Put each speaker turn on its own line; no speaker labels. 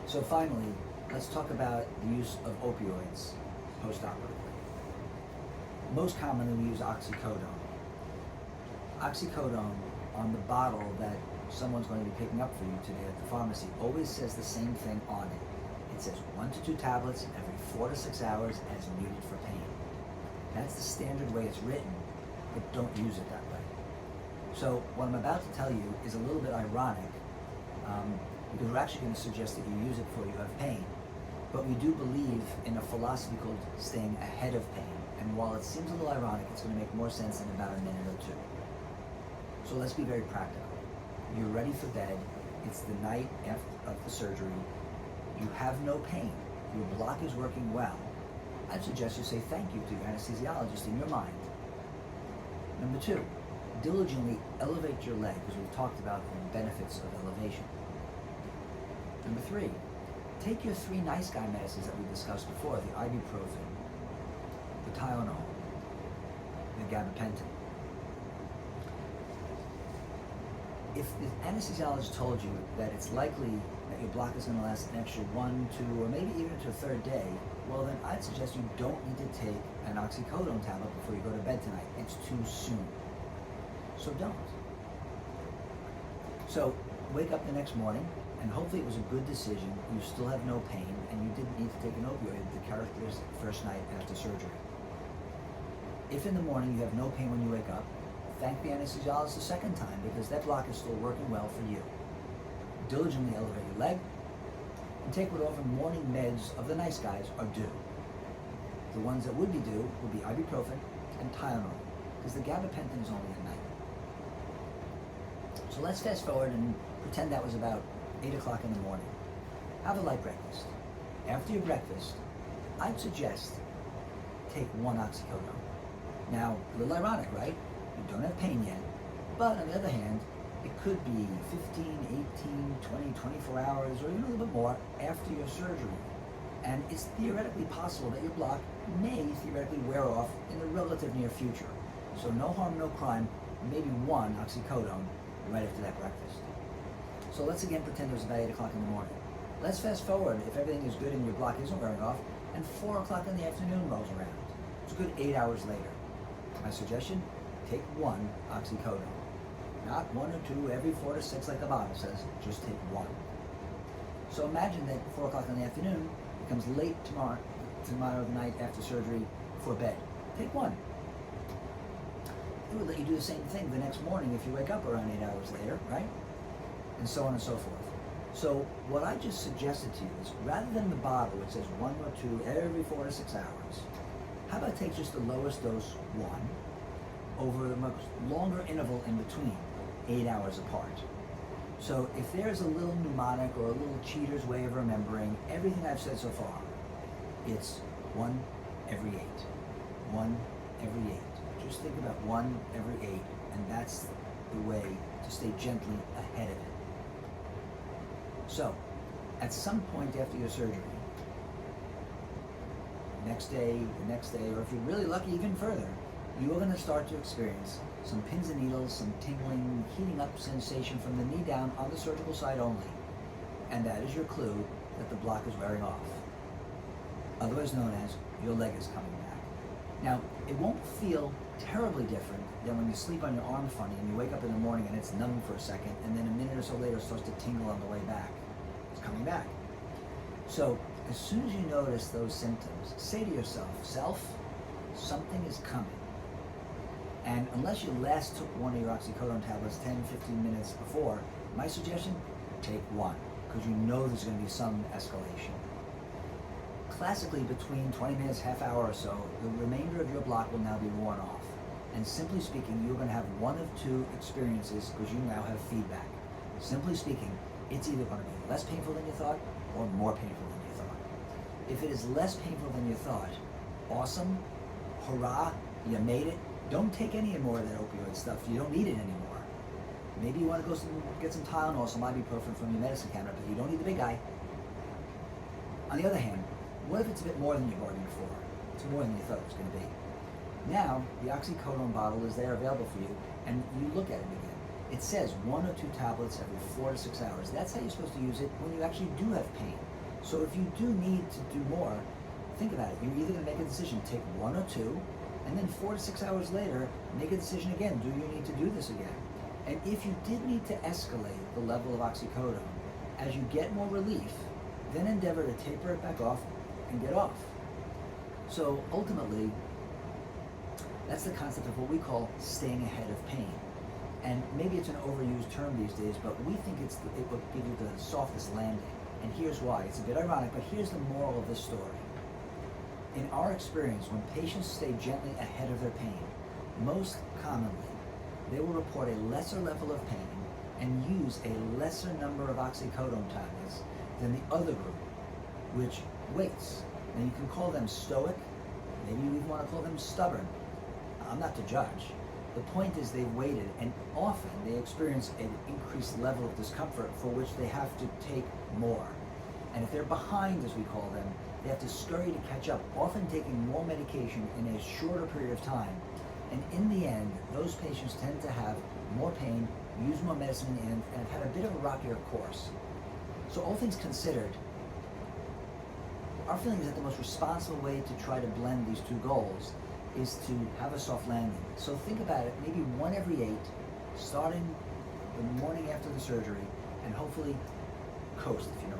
So finally, let's talk about the use of opioids postoperatively. Most commonly we use oxycodone. Oxycodone on the bottle that someone's going to be picking up for you today at the pharmacy always says the same thing on it. It says 1 to 2 tablets every 4 to 6 hours as needed for pain. That's the standard way it's written, but don't use it that way. So what I'm about to tell you is a little bit ironic, because we're actually going to suggest that you use it before you have pain. But we do believe in a philosophy called staying ahead of pain. And while it seems a little ironic, it's going to make more sense in about a minute or two. So let's be very practical. You're ready for bed. It's the night after of the surgery. You have no pain. Your block is working well. I'd suggest you say thank you to your anesthesiologist in your mind. Number 2, diligently elevate your leg, because we've talked about the benefits of elevation. Number 3, take your 3 nice guy medicines that we discussed before, the ibuprofen, the Tylenol, the gabapentin. If the anesthesiologist told you that it's likely that your block is going to last an extra 1, 2, or maybe even to a third day, well then I'd suggest you don't need to take an oxycodone tablet before you go to bed tonight. It's too soon. So don't. So wake up the next morning, and hopefully it was a good decision. You still have no pain, and you didn't need to take an opioid the characteristic first night after surgery. If in the morning you have no pain when you wake up, thank the anesthesiologist a second time, because that block is still working well for you. Diligently elevate your leg, and take whatever morning meds of the nice guys are due. The ones that would be due would be ibuprofen and Tylenol, because the gabapentin is only at night. So let's fast forward and pretend that was about 8 o'clock in the morning. Have a light breakfast. After your breakfast, I'd suggest take 1 oxycodone. Now, a little ironic, right? You don't have pain yet, but on the other hand, it could be 15, 18, 20, 24 hours, or even a little bit more after your surgery. And it's theoretically possible that your block may theoretically wear off in the relative near future. So no harm, no crime, maybe 1 oxycodone right after that breakfast. So let's again pretend it was about 8 o'clock in the morning. Let's fast forward if everything is good and your block isn't wearing off, and 4 o'clock in the afternoon rolls around. It's a good 8 hours later. My suggestion, take 1 oxycodone. Not 1 or 2 every 4 to 6 like the bottle says, just take 1. So imagine that 4 o'clock in the afternoon becomes late tomorrow night after surgery before bed. Take 1. It would let you do the same thing the next morning if you wake up around 8 hours later, right? And so on and so forth. So what I just suggested to you is, rather than the bottle which says 1 or 2 every 4 to 6 hours, how about take just the lowest dose 1 over a much longer interval in between, 8 hours apart. So if there's a little mnemonic or a little cheater's way of remembering everything I've said so far, it's 1 every 8. 1 every 8. Just think about 1 every 8, and that's the way to stay gently ahead of it. So, at some point after your surgery, the next day, or if you're really lucky, even further, you are going to start to experience some pins and needles, some tingling, heating up sensation from the knee down on the surgical side only. And that is your clue that the block is wearing off. Otherwise known as your leg is coming back. Now, it won't feel terribly different than when you sleep on your arm funny and you wake up in the morning and it's numb for a second, and then a minute or so later it starts to tingle on the way back. It's coming back. So, as soon as you notice those symptoms, say to yourself, self, something is coming. And unless you last took one of your oxycodone tablets 10, 15 minutes before, my suggestion, take 1, because you know there's going to be some escalation. Classically, between 20 minutes, half hour or so, the remainder of your block will now be worn off. And simply speaking, you're going to have 1 of 2 experiences because you now have feedback. Simply speaking, it's either going to be less painful than you thought or more painful than you thought. If it is less painful than you thought, awesome, hurrah, you made it. Don't take any more of that opioid stuff. You don't need it anymore. Maybe you want to go get some Tylenol, some ibuprofen from your medicine cabinet, but you don't need the big guy. On the other hand, what if it's a bit more than you bargained for? It's more than you thought it was going to be. Now, the oxycodone bottle is there available for you, and you look at it again. It says 1 or 2 tablets every 4 to 6 hours. That's how you're supposed to use it when you actually do have pain. So if you do need to do more, think about it. You're either going to make a decision, take 1 or 2, and then 4 to 6 hours later, make a decision again. Do you need to do this again? And if you did need to escalate the level of oxycodone, as you get more relief, then endeavor to taper it back off and get off. So ultimately, that's the concept of what we call staying ahead of pain. And maybe it's an overused term these days, but we think it will give you the softest landing. And here's why. It's a bit ironic, but here's the moral of this story. In our experience, when patients stay gently ahead of their pain, most commonly, they will report a lesser level of pain and use a lesser number of oxycodone tablets than the other group, which waits. Now you can call them stoic, maybe you even want to call them stubborn. I'm not to judge. The point is they've waited, and often they experience an increased level of discomfort for which they have to take more. And if they're behind, as we call them, they have to scurry to catch up, often taking more medication in a shorter period of time. And in the end, those patients tend to have more pain, use more medicine in the end, and have had a bit of a rockier course. So all things considered, our feeling is that the most responsible way to try to blend these two goals is to have a soft landing. So think about it, maybe 1 every 8, starting the morning after the surgery, and hopefully coast, if you know